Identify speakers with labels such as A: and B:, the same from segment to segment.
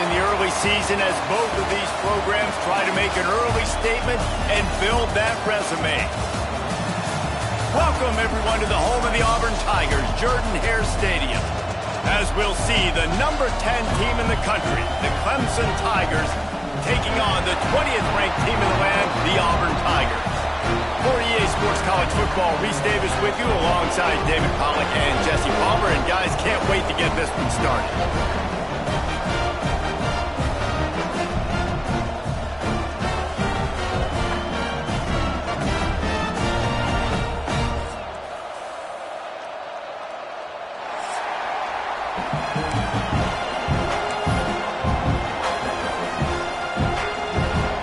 A: in the early season as both of these programs try to make an early statement and build that resume. Welcome, everyone, to the home of the Auburn Tigers, Jordan-Hare Stadium. As we'll see, the number 10 team in the country, the Clemson Tigers, taking on the 20th ranked team in the land, the Auburn Tigers. For EA Sports College Football, Reese Davis with you alongside David Pollack and Jesse Palmer. And guys, can't wait to get this one started.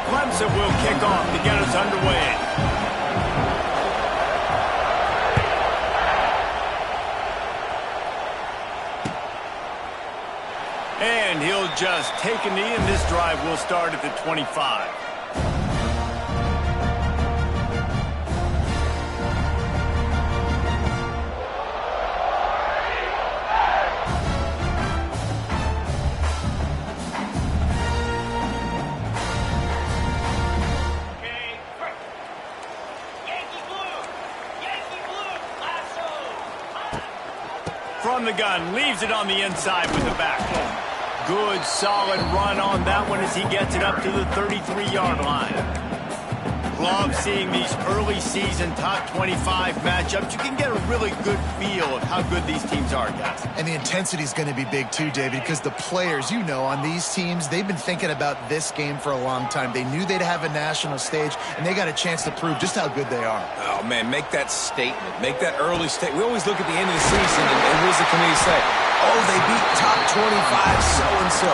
A: Clemson will kick off to get us underway. And he'll just take a knee, and this drive will start at the 25. From the gun, leaves it on the inside with the back. Good, solid run on that one as he gets it up to the 33-yard line. Love seeing these early season top 25 matchups. You can get a really good feel of how good these teams are, guys.
B: And the intensity is going to be big too, David, because the players, you know, on these teams, they've been thinking about this game for a long time. They knew they'd have a national stage, and they got a chance to prove just how good they are.
C: Oh, man, make that statement. Make that early statement. We always look at the end of the season, and what does the committee say? Oh, they beat top 25 so-and-so.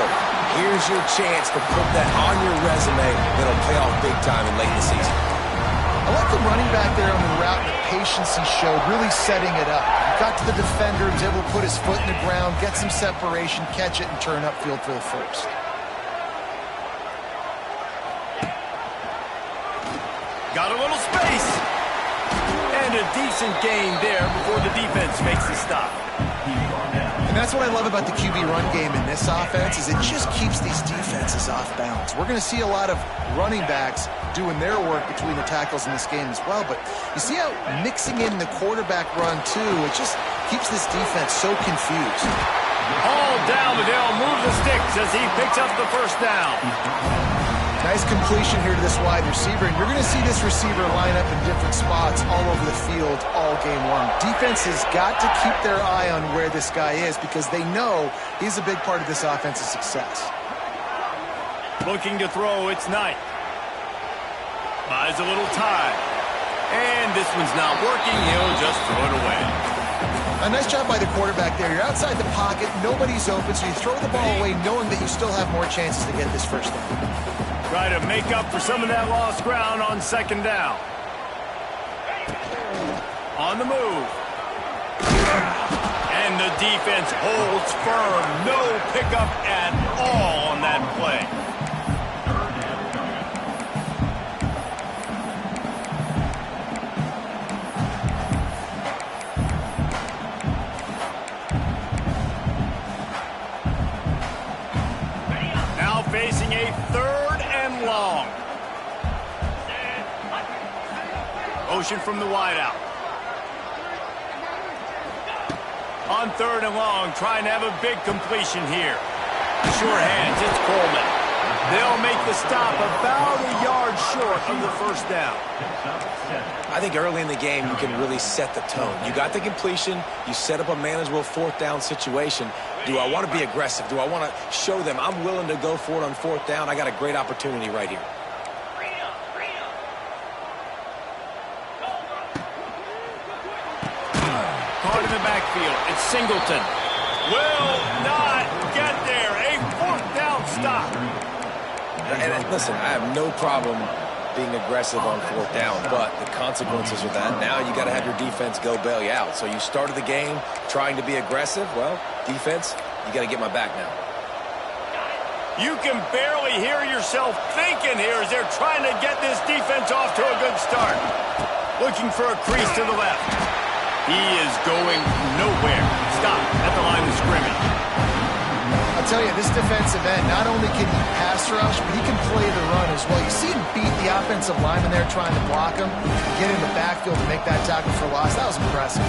C: Here's your chance to put that on your resume that'll pay off big time in late in the season.
B: I like the running back there on the route and the patience he showed, really setting it up. He got to the defender, was able to put his foot in the ground, get some separation, catch it, and turn upfield for the first.
A: Got a little space. And a decent gain there before the defense makes the stop.
B: And that's what I love about the QB run game in this offense is it just keeps these defenses off balance. We're going to see a lot of running backs doing their work between the tackles in this game as well. But you see how mixing in the quarterback run, too, it just keeps this defense so confused.
A: All down, but they'll move the sticks as he picks up the first down.
B: Nice completion here to this wide receiver, and you're going to see this receiver line up in different spots all over the field all game long. Defense has got to keep their eye on where this guy is because they know he's a big part of this offense's success.
A: Looking to throw, it's Knight. Buys a little time. And this one's not working. He'll just throw it away.
B: A nice job by the quarterback there. You're outside the pocket. Nobody's open, so you throw the ball away knowing that you still have more chances to get this first down.
A: Try to make up for some of that lost ground on second down. On the move. And the defense holds firm. No pickup at all on that play. Now facing a third and long. Motion from the wideout. On third and long, trying to have a big completion here. Sure hands, it's Coleman. They'll make the stop about a yard short of the first down.
C: I think early in the game, you can really set the tone. You got the completion. You set up a manageable fourth down situation. Do I want to be aggressive? Do I want to show them I'm willing to go for it on fourth down? I got a great opportunity right here.
A: Caught in the backfield. It's Singleton. Will not get there. A fourth down stop.
C: And listen, I have no problem being aggressive on fourth down, but the consequences of that, now you got to have your defense go bail you out. So you started the game trying to be aggressive. Well, defense, you got to get my back now.
A: You can barely hear yourself thinking here as they're trying to get this defense off to a good start. Looking for a crease to the left. He is going nowhere. Stop at the line of scrimmage.
B: I'll tell you, this defensive end, not only can he pass rush, but he can play the run as well. You see him beat the offensive lineman there trying to block him, get in the backfield to make that tackle for loss. That was impressive.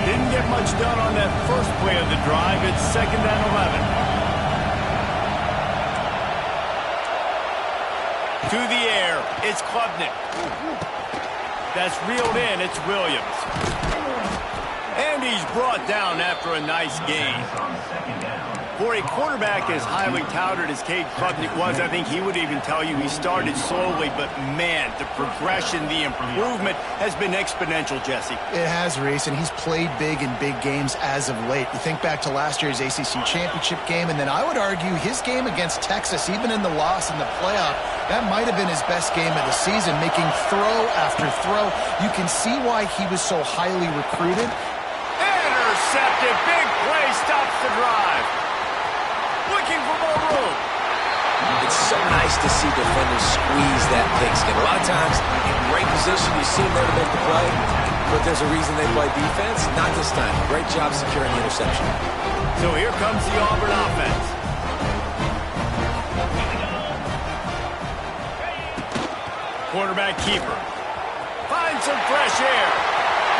A: Didn't get much done on that first play of the drive. It's 2nd and 11. To the air, it's Klubnik. That's reeled in, it's Williams. And he's brought down after a nice gain. For a quarterback as highly touted as Cade Klubnik was, I think he would even tell you he started slowly, but man, the progression, the improvement has been exponential, Jesse.
B: It has, Reese, and he's played big in big games as of late. You think back to last year's ACC championship game, and then I would argue his game against Texas, even in the loss in the playoff, that might have been his best game of the season, making throw after throw. You can see why he was so highly recruited.
A: Intercepted, big play, stops the drive. Looking for more room.
C: It's so nice to see defenders squeeze that pigskin. A lot of times, in great position, you see them there to make the play, but there's a reason they play defense. Not this time. Great job securing the interception.
A: So here comes the Auburn offense. Quarterback keeper. Finds some fresh air.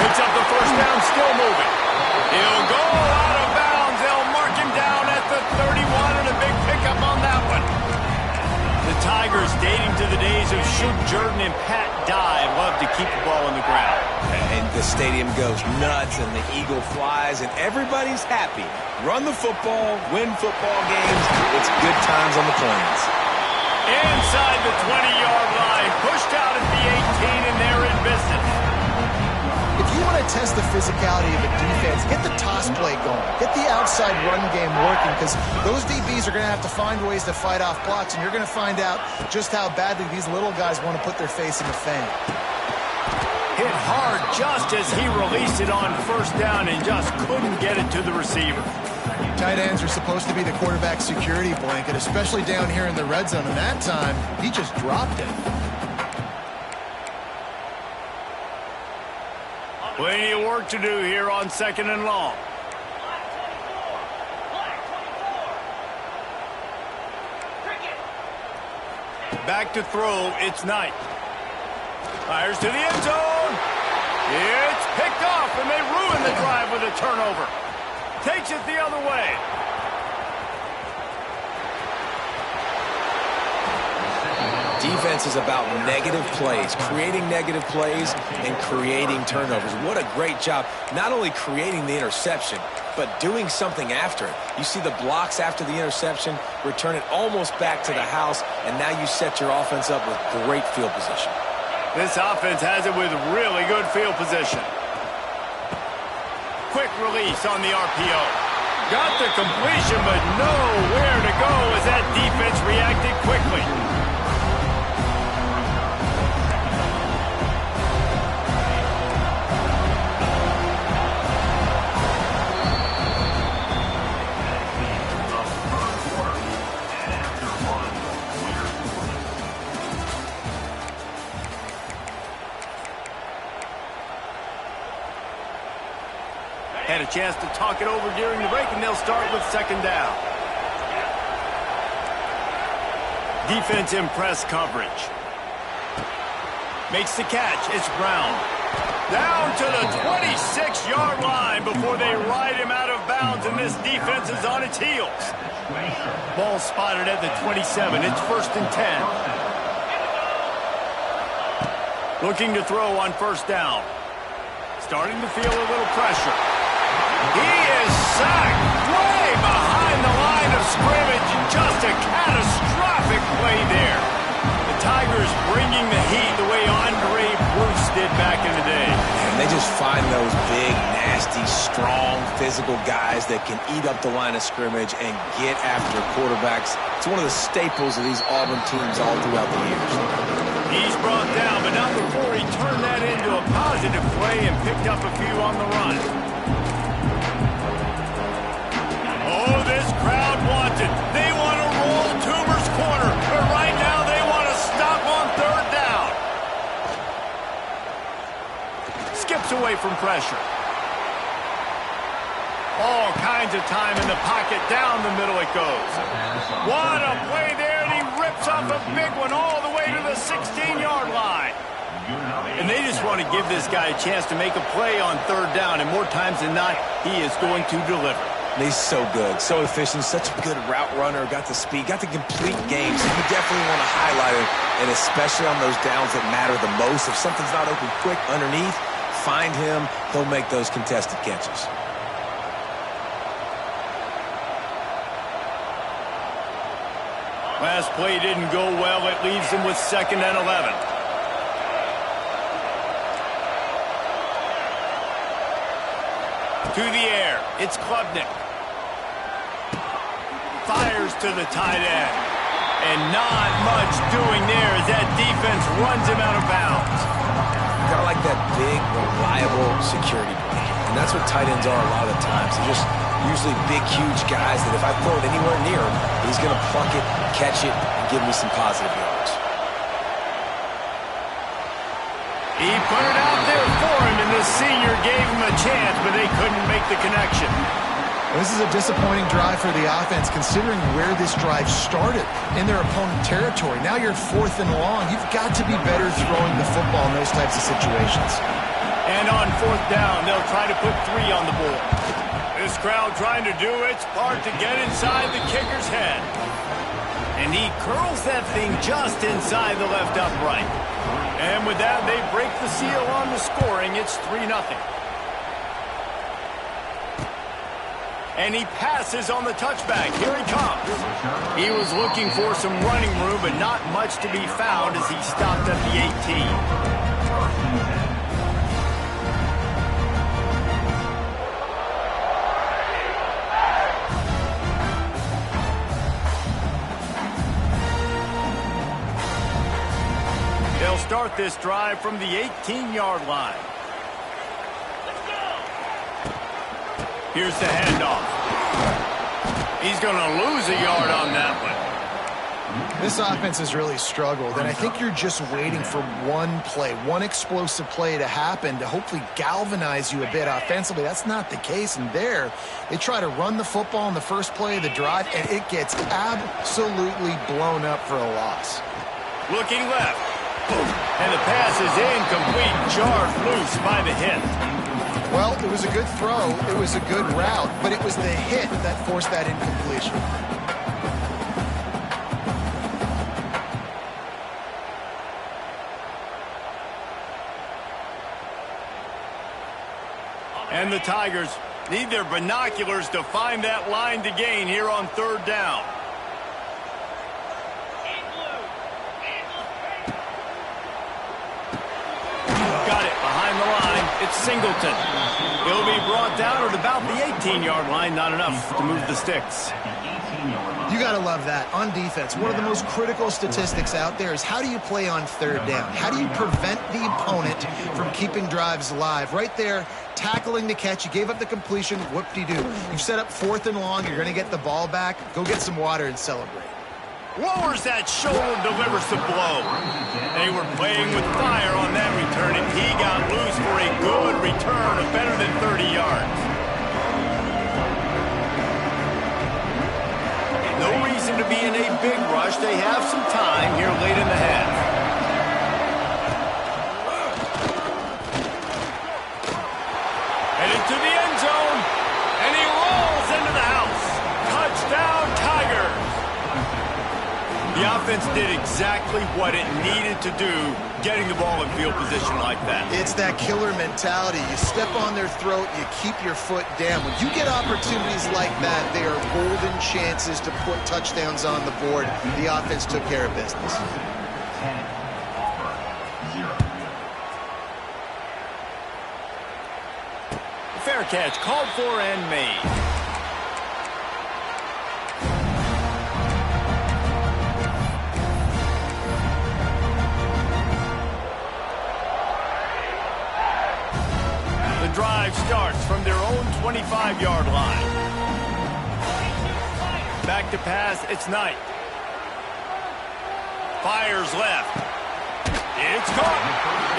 A: Picks up the first down, still moving. He'll go out of bounds. They'll mark him down at the 31, and a big pickup on that one. The Tigers, dating to the days of Shug Jordan and Pat Dye, love to keep the ball on the ground.
C: And the stadium goes nuts, and the eagle flies, and everybody's happy. Run the football, win football games. It's good times on the Plains.
A: Inside the 20-yard line, pushed out at the 18, and they're in business.
B: If you want to test the physicality of a defense, get the toss play going. Get the outside run game working, because those DBs are going to have to find ways to fight off blocks, and you're going to find out just how badly these little guys want to put their face in the fan.
A: Hit hard just as he released it on first down and just couldn't get it to the receiver.
B: Tight ends are supposed to be the quarterback's security blanket, especially down here in the red zone, and that time, he just dropped it.
A: Plenty of work to do here on 2nd and long. Back to throw, it's Knight. Fires to the end zone. It's picked off, and they ruin the drive with a turnover. Takes it the other way.
C: Defense is about negative plays, creating negative plays and creating turnovers. What a great job, not only creating the interception, but doing something after it. You see the blocks after the interception, return it almost back to the house, and now you set your offense up with great field position.
A: This offense has it with really good field position. Quick release on the RPO. Got the completion, but nowhere to go as that defense reacted quickly. Had a chance to talk it over during the break, and they'll start with 2nd down. Defense in press coverage. Makes the catch. It's Brown. Down to the 26-yard line before they ride him out of bounds, and this defense is on its heels. Ball spotted at the 27. It's 1st and 10. Looking to throw on 1st down. Starting to feel a little pressure. He is sacked way behind the line of scrimmage. Just a catastrophic play there. The Tigers bringing the heat the way Andre Bruce did back in the day.
C: And they just find those big, nasty, strong, physical guys that can eat up the line of scrimmage and get after quarterbacks. It's one of the staples of these Auburn teams all throughout the years.
A: He's brought down, but not before he turned that into a positive play and picked up a few on the run. Oh, this crowd wants it. They want to roll Toomer's corner, but right now they want to stop on 3rd down. Skips away from pressure. Oh, kind finds a time in the pocket. Down the middle it goes. What a play there, and he rips off a big one all the way to the 16-yard line. And they just want to give this guy a chance to make a play on third down, and more times than not, he is going to deliver.
C: He's so good, so efficient, such a good route runner, got the speed, got the complete game, so you definitely want to highlight him, and especially on those downs that matter the most. If something's not open quick underneath, find him, he'll make those contested catches.
A: Last play didn't go well. It leaves him with 2nd and 11. To the air, it's Klubnik. Fires to the tight end. And not much doing there as that defense runs him out of bounds.
C: You gotta like that big, reliable security blanket. And that's what tight ends are a lot of the times. They're just usually big, huge guys that if I throw it anywhere near him, he's gonna pluck it, catch it, and give me some positive yards.
A: He put it out there for him, and the senior gave him a chance, but they couldn't make the connection.
B: This is a disappointing drive for the offense, considering where this drive started, in their opponent territory. Now you're 4th and long. You've got to be better throwing the football in those types of situations.
A: And on 4th down, they'll try to put 3 on the board. This crowd trying to do its part to get inside the kicker's head. And he curls that thing just inside the left upright. And with that, they break the seal on the scoring. It's 3-0. And he passes on the touchback. Here he comes. He was looking for some running room, but not much to be found as he stopped at the 18. They'll start this drive from the 18-yard line. Here's the handoff. He's going to lose a yard on that one.
B: This offense has really struggled, and I think you're just waiting for one play, one explosive play to happen to hopefully galvanize you a bit offensively. That's not the case, and there they try to run the football in the first play of the drive, and it gets absolutely blown up for a loss.
A: Looking left. And the pass is incomplete, jarred loose by the hit.
B: Well, it was a good throw, it was a good route, but it was the hit that forced that incompletion.
A: And the Tigers need their binoculars to find that line to gain here on 3rd down. It's Singleton. He'll be brought down at about the 18-yard line. Not enough to move the sticks.
B: You got to love that. On defense, one of the most critical statistics out there is how do you play on 3rd down? How do you prevent the opponent from keeping drives alive? Right there, tackling the catch. You gave up the completion. Whoop-de-doo. You've set up 4th and long. You're going to get the ball back. Go get some water and celebrate.
A: Lowers that shoulder, delivers the blow. They were playing with fire on that return, and he got loose for a good return of better than 30 yards. No reason to be in a big rush. They have some time here late in the half. Headed to the end zone, and he rolls into the house. Touchdown, Tigers. The offense did exactly what it needed to do, getting the ball in field position like that.
B: It's that killer mentality. You step on their throat, you keep your foot down. When you get opportunities like that, they are golden chances to put touchdowns on the board. The offense took care of business.
A: Fair catch, called for and made. Drive starts from their own 25-yard line. Back to pass, it's Knight. Fires left. It's caught.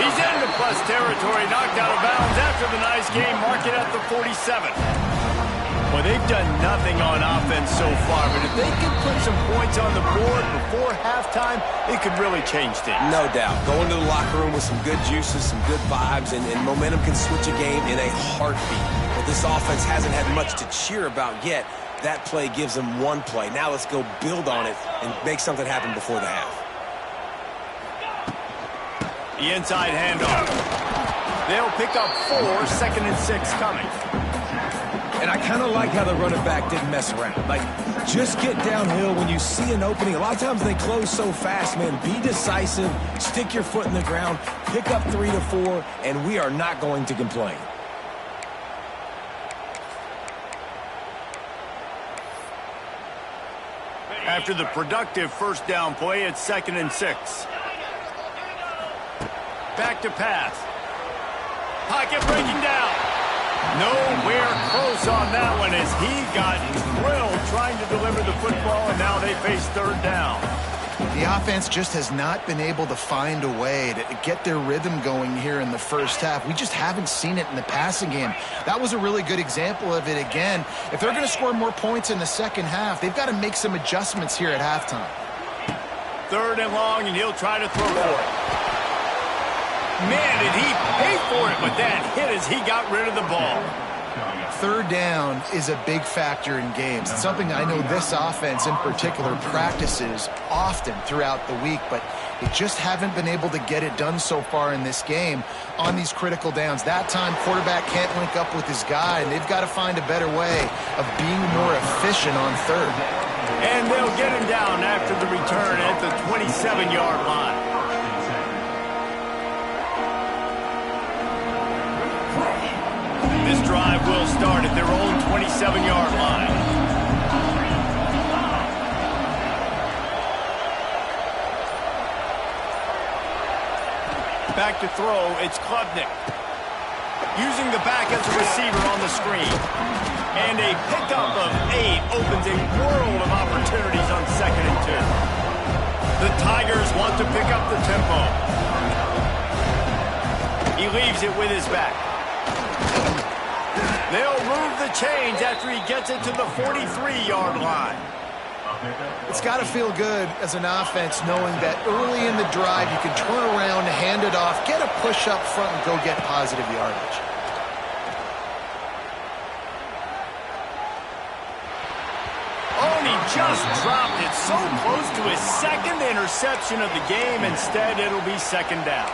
A: He's into plus territory, knocked out of bounds after the nice game. Mark it at the 47. Well, they've done nothing on offense so far, but if they can put some points on the board before halftime, it could really change things.
C: No doubt. Go into the locker room with some good juices, some good vibes, and momentum can switch a game in a heartbeat. But this offense hasn't had much to cheer about yet. That play gives them one play. Now let's go build on it and make something happen before the half.
A: The inside handoff. They'll pick up 4, 2nd and 6 coming.
C: And I kind of like how the running back didn't mess around. Like, just get downhill when you see an opening. A lot of times they close so fast, man. Be decisive, stick your foot in the ground, pick up 3 to 4, and we are not going to complain.
A: After the productive first down play, it's 2nd and 6. Back to pass. Pocket breaking down. Nowhere close on that one as he got drilled trying to deliver the football, and now they face 3rd down.
B: The offense just has not been able to find a way to get their rhythm going here in the first half. We just haven't seen it in the passing game. That was a really good example of it again. If they're going to score more points in the second half, they've got to make some adjustments here at halftime.
A: 3rd and long, and he'll try to throw for it. Man, did he pay for it with that hit as he got rid of the ball.
B: 3rd down is a big factor in games. It's something I know this offense in particular practices often throughout the week, but they just haven't been able to get it done so far in this game on these critical downs. That time, quarterback can't link up with his guy, and they've got to find a better way of being more efficient on 3rd.
A: And they'll get him down after the return at the 27-yard line. This drive will start at their own 27-yard line. Back to throw, it's Klubnik. Using the back as a receiver on the screen. And a pickup of 8 opens a world of opportunities on 2nd and 2. The Tigers want to pick up the tempo. He leaves it with his back. They'll move the chains after he gets it to the 43-yard line.
B: It's got to feel good as an offense knowing that early in the drive you can turn around, hand it off, get a push up front, and go get positive yardage.
A: Oh, and he just dropped it so close to his 2nd interception of the game. Instead, it'll be 2nd down.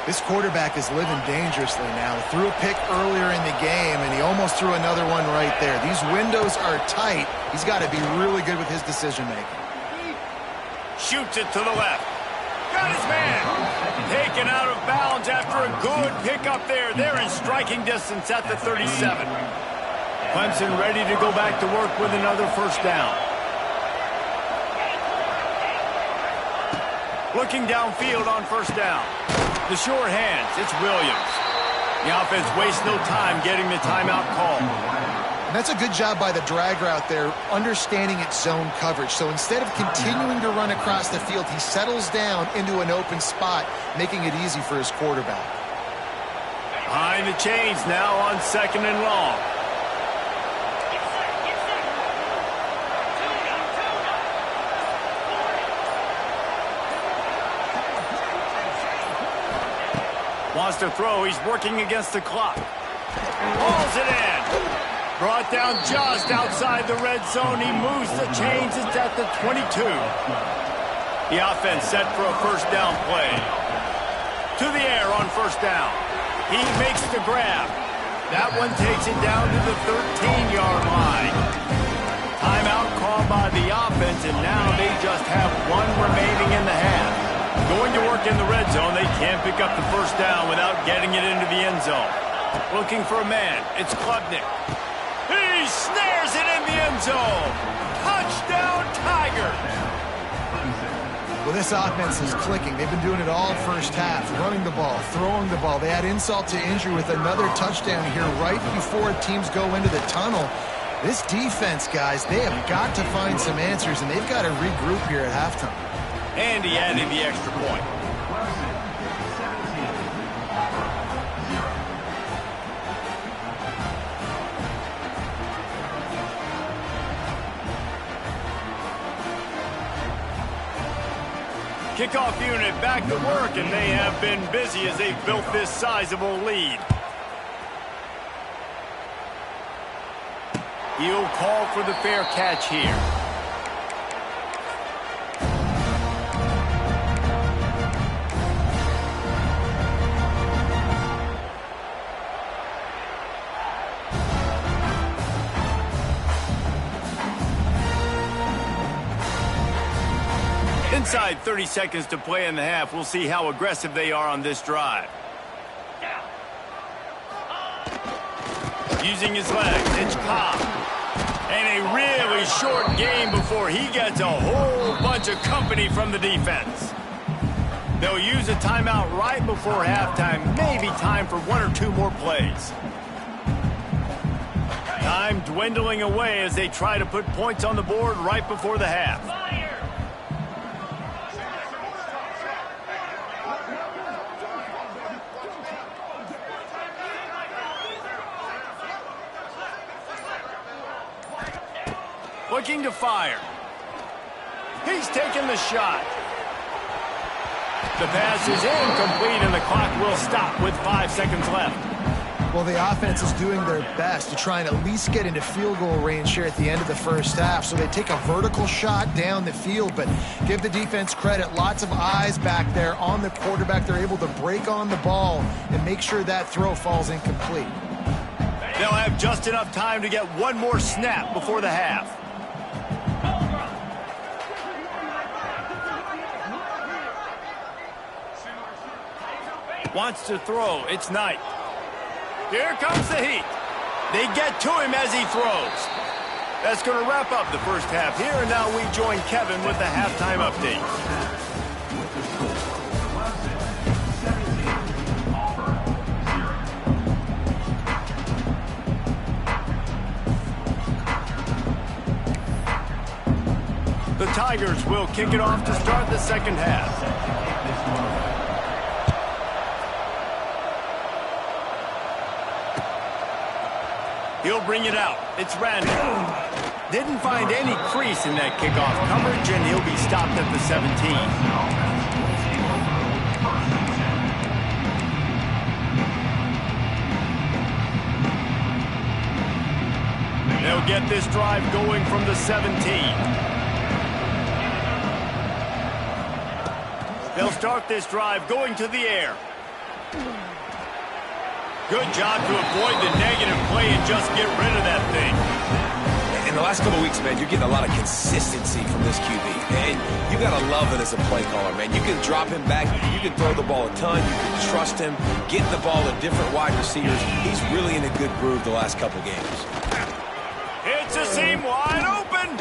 B: This quarterback is living dangerously now. Threw a pick earlier in the game, and he almost threw another one right there. These windows are tight. He's got to be really good with his decision-making.
A: Shoots it to the left. Got his man. Taken out of bounds after a good pickup there. They're in striking distance at the 37. Clemson ready to go back to work with another first down. Looking downfield on first down. The sure hands, it's Williams. The offense wastes no time getting the timeout call.
B: And that's a good job by the drag route there, understanding its zone coverage. So instead of continuing to run across the field, he settles down into an open spot, making it easy for his quarterback.
A: Behind the chains now on 2nd and long. Wants to throw. He's working against the clock. Hauls it in. Brought down just outside the red zone. He moves the chains. It's at the 22. The offense set for a first down play. To the air on first down. He makes the grab. That one takes it down to the 13-yard line. Timeout called by the offense, and now they just have one remaining in the half. Going to work in the red zone, they can't pick up the first down without getting it into the end zone. Looking for a man, it's Klubnik. He snares it in the end zone. Touchdown, Tigers!
B: Well, this offense is clicking. They've been doing it all first half, running the ball, throwing the ball. They add insult to injury with another touchdown here right before teams go into the tunnel. This defense, guys, they have got to find some answers, and they've got to regroup here at halftime.
A: And he added the extra point. Kickoff unit back to work, and they have been busy as they've built this sizable lead. He'll call for the fair catch here. Inside 30 seconds to play in the half. We'll see how aggressive they are on this drive. Using his legs, it's Cobb. And a really short game before he gets a whole bunch of company from the defense. They'll use a timeout right before halftime. Maybe time for 1 or 2 more plays. Time dwindling away as they try to put points on the board right before the half. Looking to fire. He's taking the shot. The pass is incomplete, and the clock will stop with 5 seconds left.
B: Well, the offense is doing their best to try and at least get into field goal range here at the end of the first half. So they take a vertical shot down the field, but give the defense credit. Lots of eyes back there on the quarterback. They're able to break on the ball and make sure that throw falls incomplete.
A: They'll have just enough time to get one more snap before the half. Wants to throw. It's Knight. Here comes the heat. They get to him as he throws. That's going to wrap up the first half here, and now we join Kevin with the halftime update. The Tigers will kick it off to start the second half. He'll bring it out. It's Randall. Didn't find any crease in that kickoff coverage, and he'll be stopped at the 17. They'll get this drive going from the 17. They'll start this drive going to the air. Good job to avoid the negative play and just get rid of that thing.
C: In the last couple of weeks, man, you're getting a lot of consistency from this QB. And you got to love it as a play caller, man. You can drop him back. You can throw the ball a ton. You can trust him. Getting the ball to different wide receivers. He's really in a good groove the last couple games.
A: It's a seam wide open.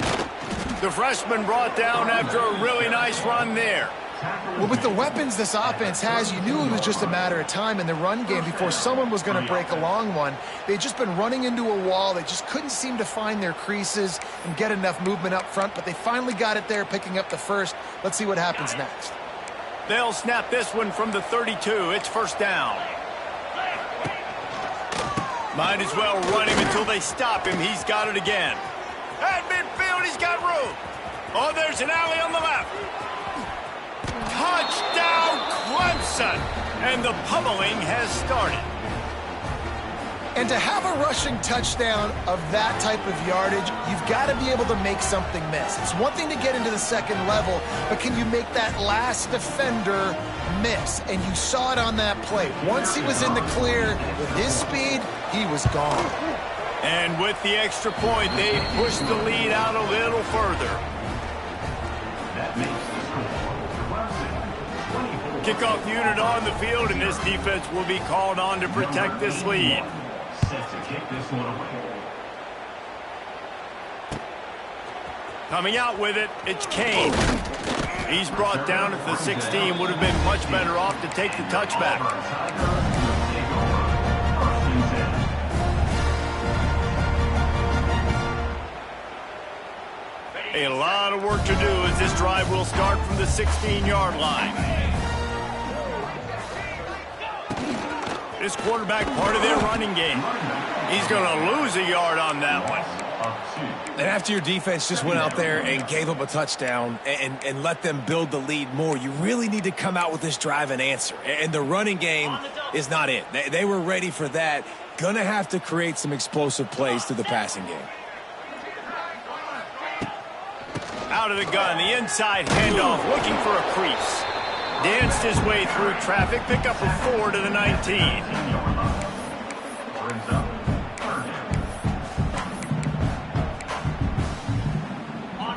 A: The freshman brought down after a really nice run there.
B: Well, with the weapons this offense has, you knew it was just a matter of time in the run game before someone was going to break a long one. They'd just been running into a wall. They just couldn't seem to find their creases and get enough movement up front, but they finally got it there, picking up the first. Let's see what happens next.
A: They'll snap this one from the 32. It's first down. Might as well run him until they stop him. He's got it again. At midfield, he's got room. Oh, there's an alley on the left. Touchdown, Clemson! And the pummeling has started.
B: And to have a rushing touchdown of that type of yardage, you've got to be able to make something miss. It's one thing to get into the second level, but can you make that last defender miss? And you saw it on that play. Once he was in the clear, with his speed, he was gone.
A: And with the extra point, they pushed the lead out a little further. Kickoff unit on the field, and this defense will be called on to protect this lead. Coming out with it, it's Kane. He's brought down at the 16. Would have been much better off to take the touchback. A lot of work to do as this drive will start from the 16-yard line. This quarterback part of their running game. He's going to lose a yard on that one.
C: And after your defense just went out there and gave up a touchdown and let them build the lead more, you really need to come out with this drive and answer. And the running game is not it. They were ready for that. Gonna have to create some explosive plays through the passing game.
A: Out of the gun, the inside handoff, looking for a crease. Danced his way through traffic, pick up a 4 to the 19.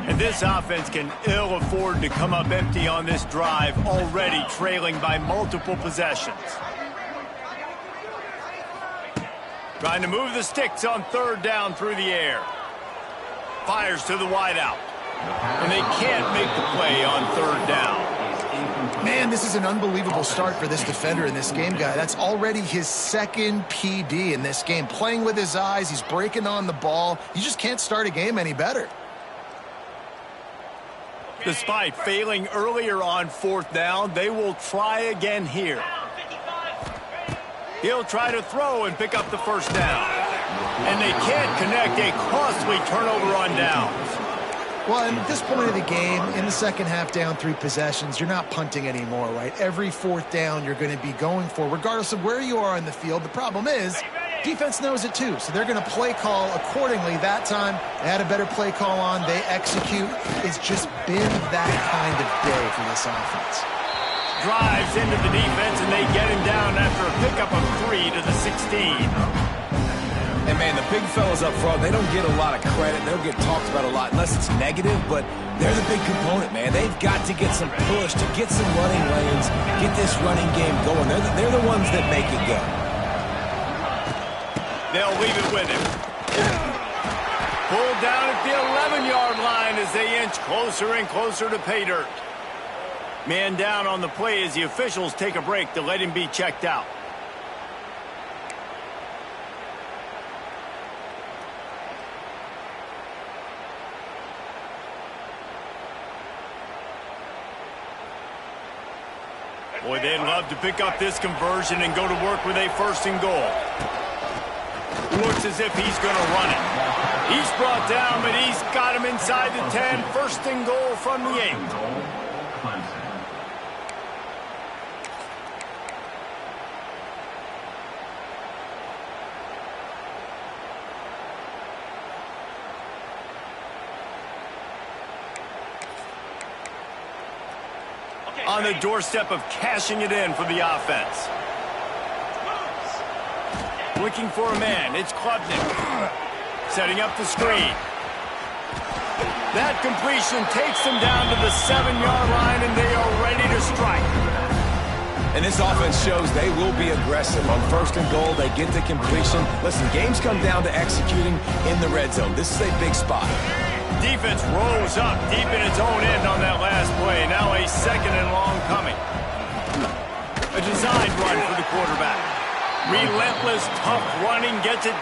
A: And this offense can ill afford to come up empty on this drive, already trailing by multiple possessions. Trying to move the sticks on 3rd down through the air. Fires to the wideout. And they can't make the play on 3rd down.
B: Man, this is an unbelievable start for this defender in this game, guy. That's already his 2nd PD in this game. Playing with his eyes, he's breaking on the ball. You just can't start a game any better.
A: Despite failing earlier on 4th down, they will try again here. He'll try to throw and pick up the 1st down. And they can't connect, a costly turnover on downs.
B: Well, and at this point of the game, in the second half down 3 possessions, you're not punting anymore, right? Every 4th down you're going to be going for, regardless of where you are on the field. The problem is, defense knows it too, so they're going to play call accordingly. That time, they had a better play call on. They execute. It's just been that kind of day for this offense.
A: Drives into the defense, and they get him down after a pickup of 3 to the 16.
C: And, man, the big fellas up front, they don't get a lot of credit. They don't get talked about a lot unless it's negative, but they're the big component, man. They've got to get some push, to get some running lanes, get this running game going. They're the ones that make it go.
A: They'll leave it with him. Pulled down at the 11-yard line as they inch closer and closer to pay dirt. Man down on the play as the officials take a break to let him be checked out. Boy, they'd love to pick up this conversion and go to work with a 1st and goal. Looks as if he's going to run it. He's brought down, but he's got him inside the 10. 1st and goal from the 8. On the doorstep of cashing it in for the offense. Looking for a man, it's Klubnik. Setting up the screen. That completion takes them down to the 7-yard line, and they are ready to strike.
C: And this offense shows they will be aggressive. On 1st and goal, they get the completion. Listen, games come down to executing in the red zone. This is a big spot.
A: Defense rose up deep in its own end on that last play. Now a 2nd and long coming. A design run for the quarterback. Relentless, tough running gets it.